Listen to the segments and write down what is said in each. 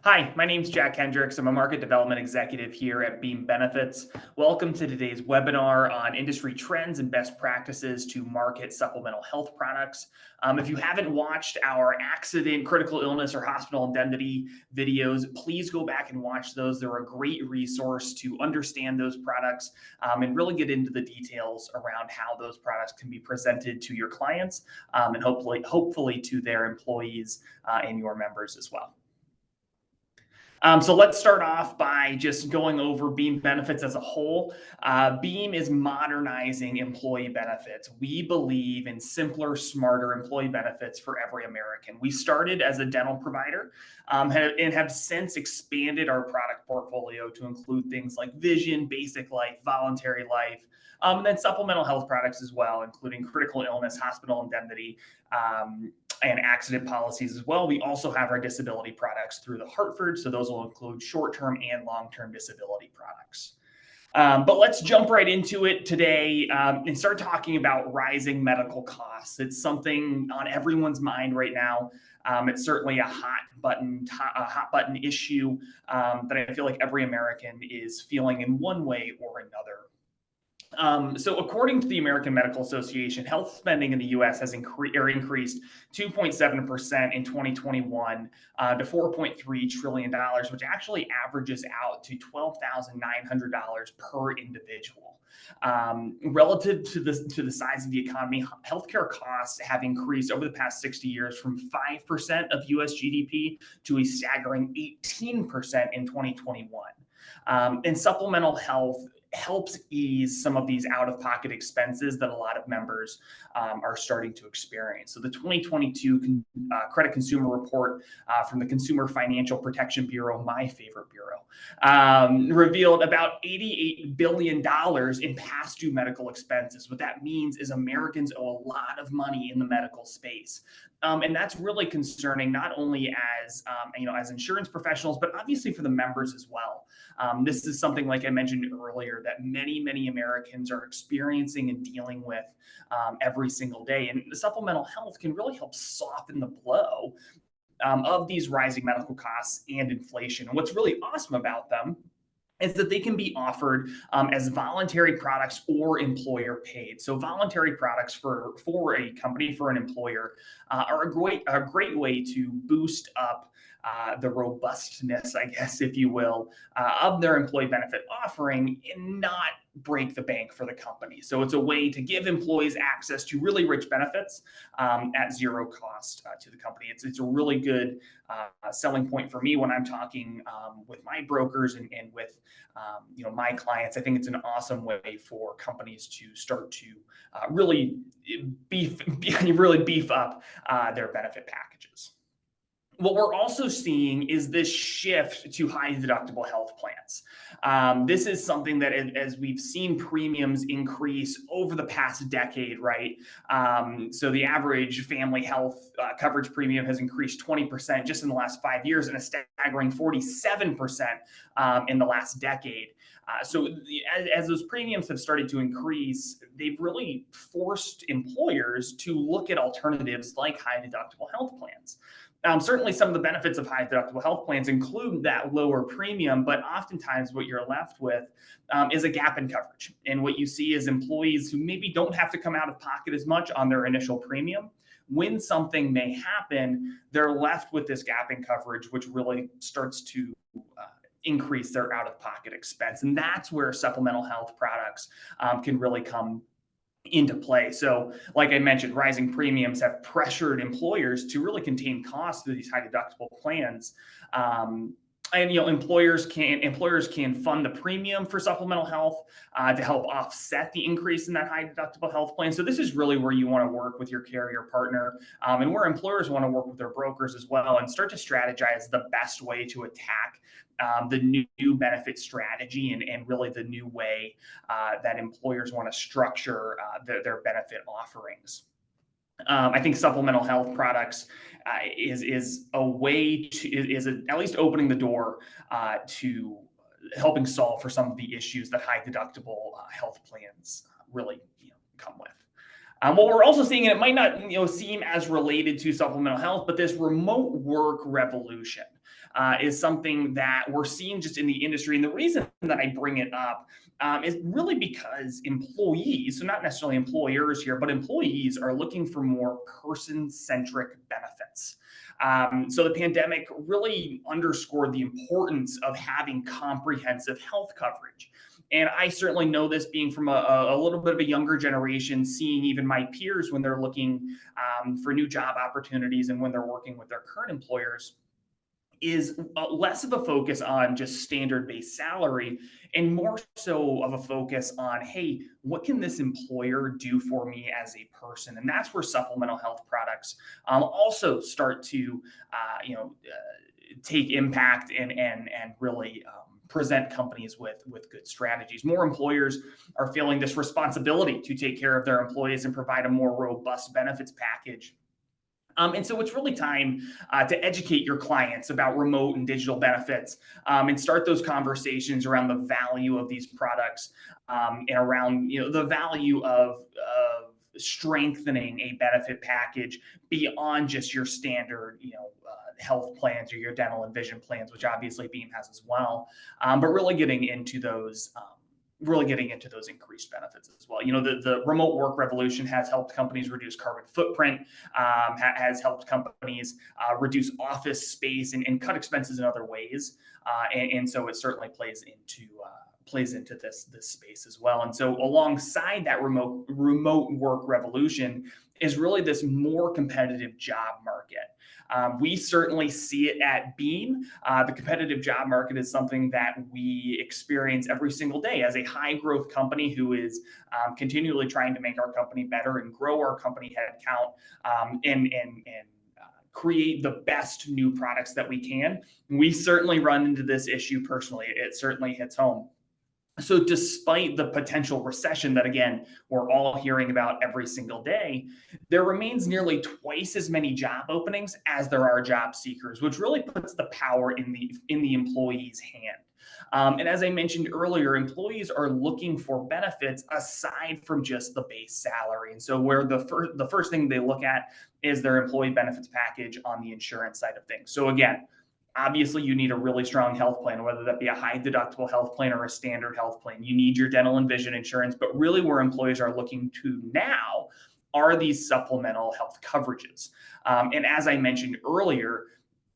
Hi, my name's Jack Hendricks. I'm a market development executive here at Beam Benefits. Welcome to today's webinar on industry trends and best practices to market supplemental health products. If you haven't watched our accident, critical illness, or hospital indemnity videos, please go back and watch those. They're a great resource to understand those products and really get into the details around how those products can be presented to your clients and hopefully to their employees and your members as well. So let's start off by just going over Beam benefits as a whole. Beam is modernizing employee benefits. We believe in simpler, smarter employee benefits for every American. We started as a dental provider and have since expanded our product portfolio to include things like vision, basic life, voluntary life, and then supplemental health products as well, including critical illness, hospital indemnity, and accident policies as well. We also have our disability products through the Hartford, so those will include short-term and long-term disability products. But let's jump right into it today and start talking about rising medical costs. It's something on everyone's mind right now. It's certainly a hot button issue that I feel like every American is feeling in one way or another. So according to the American Medical Association, health spending in the U.S. has increased 2.7% in 2021 to $4.3 trillion, which actually averages out to $12,900 per individual. Relative to the size of the economy, healthcare costs have increased over the past 60 years from 5% of U.S. GDP to a staggering 18% in 2021. And supplemental health helps ease some of these out-of-pocket expenses that a lot of members are starting to experience. So the 2022 Credit Consumer Report from the Consumer Financial Protection Bureau, my favorite bureau, revealed about $88 billion in past due medical expenses. What that means is Americans owe a lot of money in the medical space. And that's really concerning, not only as as insurance professionals, but obviously for the members as well. This is something, like I mentioned earlier, that many Americans are experiencing and dealing with every single day. And the supplemental health can really help soften the blow of these rising medical costs and inflation. And what's really awesome about them is that they can be offered as voluntary products or employer paid. So voluntary products for a company, for an employer, are a great way to boost up the robustness, I guess, if you will, of their employee benefit offering and not break the bank for the company. So it's a way to give employees access to really rich benefits at zero cost to the company. It's a really good selling point for me when I'm talking with my brokers and with my clients. I think it's an awesome way for companies to start to really beef up their benefit packages. What we're also seeing is this shift to high deductible health plans. This is something that, as we've seen premiums increase over the past decade, right? So the average family health coverage premium has increased 20% just in the last 5 years and a staggering 47% in the last decade. So as those premiums have started to increase, they've really forced employers to look at alternatives like high deductible health plans. Certainly, some of the benefits of high deductible health plans include that lower premium, but oftentimes what you're left with is a gap in coverage. And what you see is employees who maybe don't have to come out of pocket as much on their initial premium. When something may happen, they're left with this gap in coverage, which really starts to increase their out-of-pocket expense. And that's where supplemental health products can really come into play. So, like I mentioned, rising premiums have pressured employers to really contain costs through these high deductible plans. And employers can fund the premium for supplemental health to help offset the increase in that high deductible health plan. So this is really where you want to work with your carrier partner, and where employers want to work with their brokers as well, and start to strategize the best way to attack the new benefit strategy and really the new way that employers want to structure their benefit offerings. I think supplemental health products is a way to at least opening the door to helping solve for some of the issues that high deductible health plans really come with. What we're also seeing, and it might not seem as related to supplemental health, but this remote work revolution. is something that we're seeing just in the industry. And the reason that I bring it up is really because employees, so not necessarily employers here, but employees are looking for more person-centric benefits. So the pandemic really underscored the importance of having comprehensive health coverage. And I certainly know this being from a little bit of a younger generation, seeing even my peers when they're looking for new job opportunities and when they're working with their current employers, is less of a focus on just standard base salary and more so of a focus on, hey, what can this employer do for me as a person? And that's where supplemental health products also start to, take impact and really present companies with good strategies. More employers are feeling this responsibility to take care of their employees and provide a more robust benefits package. And so it's really time to educate your clients about remote and digital benefits, and start those conversations around the value of these products, and around the value strengthening a benefit package beyond just your standard health plans or your dental and vision plans, which obviously Beam has as well. But really getting into those. Really getting into those increased benefits as well. The remote work revolution has helped companies reduce carbon footprint, has helped companies reduce office space and cut expenses in other ways. And so it certainly plays into this space as well. And so alongside that remote work revolution is really this more competitive job market. We certainly see it at Beam. The competitive job market is something that we experience every single day as a high growth company who is continually trying to make our company better and grow our company headcount, and create the best new products that we can. We certainly run into this issue personally. It certainly hits home. So despite the potential recession that, again, we're all hearing about every single day, there remains nearly twice as many job openings as there are job seekers, which really puts the power in the employee's hand. And as I mentioned earlier, employees are looking for benefits aside from just the base salary. And so where the first thing they look at is their employee benefits package on the insurance side of things. So again, obviously, you need a really strong health plan, whether that be a high deductible health plan or a standard health plan. You need your dental and vision insurance, but really where employees are looking to now are these supplemental health coverages. And as I mentioned earlier,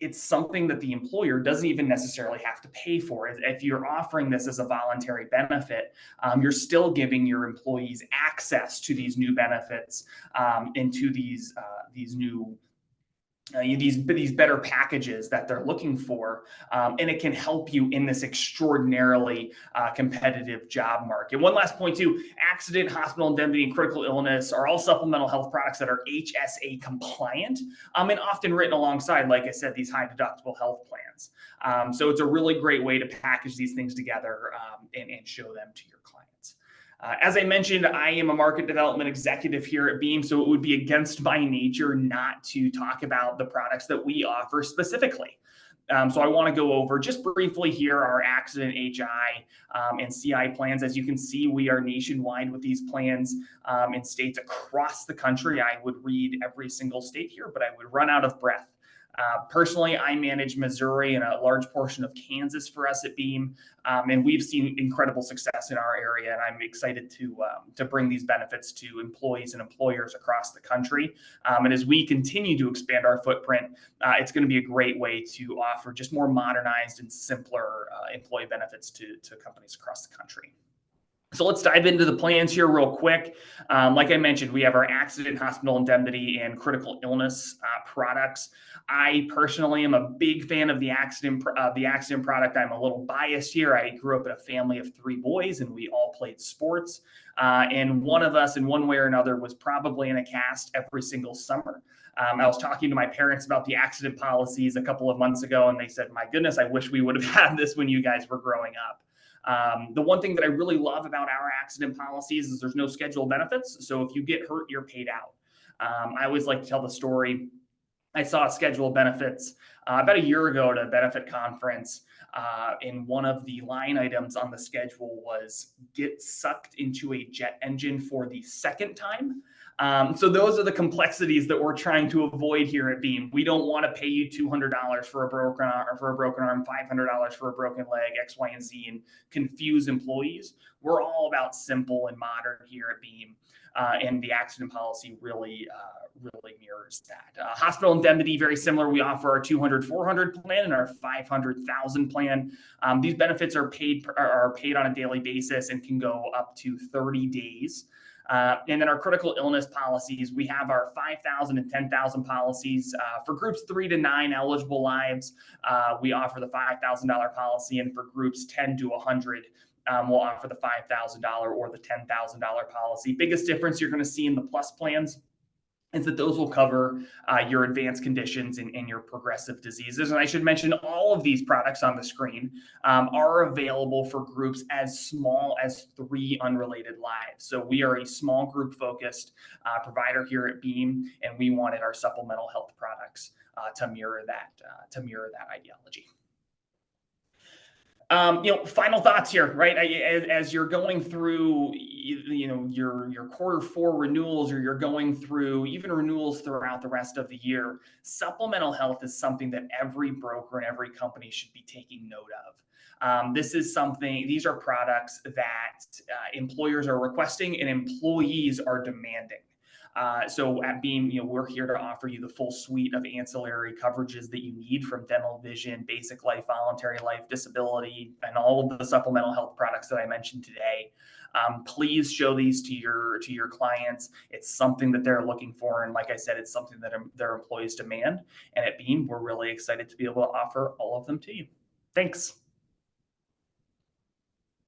it's something that the employer doesn't even necessarily have to pay for. If you're offering this as a voluntary benefit, you're still giving your employees access to these new benefits, and to these new these better packages that they're looking for, and it can help you in this extraordinarily competitive job market. One last point too: accident, hospital indemnity, and critical illness are all supplemental health products that are HSA compliant, and often written alongside, like I said, these high deductible health plans. So it's a really great way to package these things together, and show them to your clients. As I mentioned, I am a market development executive here at Beam, so it would be against my nature not to talk about the products that we offer specifically. So I want to go over just briefly here our accident, HI, and CI plans. As you can see, we are nationwide with these plans in states across the country. I would read every single state here, but I would run out of breath. Personally, I manage Missouri and a large portion of Kansas for us at Beam, and we've seen incredible success in our area. And I'm excited to bring these benefits to employees and employers across the country. And as we continue to expand our footprint, it's going to be a great way to offer just more modernized and simpler employee benefits to companies across the country. So let's dive into the plans here real quick. Like I mentioned, we have our accident, hospital indemnity, and critical illness products. I personally am a big fan of the accident product. I'm a little biased here. I grew up in a family of 3 boys, and we all played sports. And one of us, in one way or another, was probably in a cast every single summer. I was talking to my parents about the accident policies a couple of months ago, and they said, "My goodness, I wish we would have had this when you guys were growing up." The one thing that I really love about our accident policies is there's no scheduled benefits. So if you get hurt, you're paid out. I always like to tell the story. I saw scheduled benefits about a year ago at a benefit conference, and one of the line items on the schedule was get sucked into a jet engine for the second time. So those are the complexities that we're trying to avoid here at Beam. We don't want to pay you $200 for a broken arm, $500 for a broken leg, X, Y, and Z, and confuse employees. We're all about simple and modern here at Beam. And the accident policy really mirrors that. Hospital indemnity, very similar. We offer our 200-400 plan and our 500,000 plan. These benefits are paid on a daily basis and can go up to 30 days. And then our critical illness policies, we have our 5,000 and 10,000 policies. For groups 3 to 9 eligible lives, we offer the $5,000 policy, and for groups 10 to 100, we'll offer the $5,000 or the $10,000 policy. Biggest difference you're going to see in the plus plans is that those will cover your advanced conditions and your progressive diseases. And I should mention all of these products on the screen are available for groups as small as 3 unrelated lives. So we are a small group focused provider here at Beam, and we wanted our supplemental health products to mirror that ideology. Final thoughts here, right? As you're going through, your quarter 4 renewals, or you're going through even renewals throughout the rest of the year, supplemental health is something that every broker and every company should be taking note of. These are products that employers are requesting and employees are demanding. So at Beam, we're here to offer you the full suite of ancillary coverages that you need, from dental, vision, basic life, voluntary life, disability, and all of the supplemental health products that I mentioned today. Please show these to your clients. It's something that they're looking for, and like I said, it's something that their employees demand. And at Beam, we're really excited to be able to offer all of them to you. Thanks.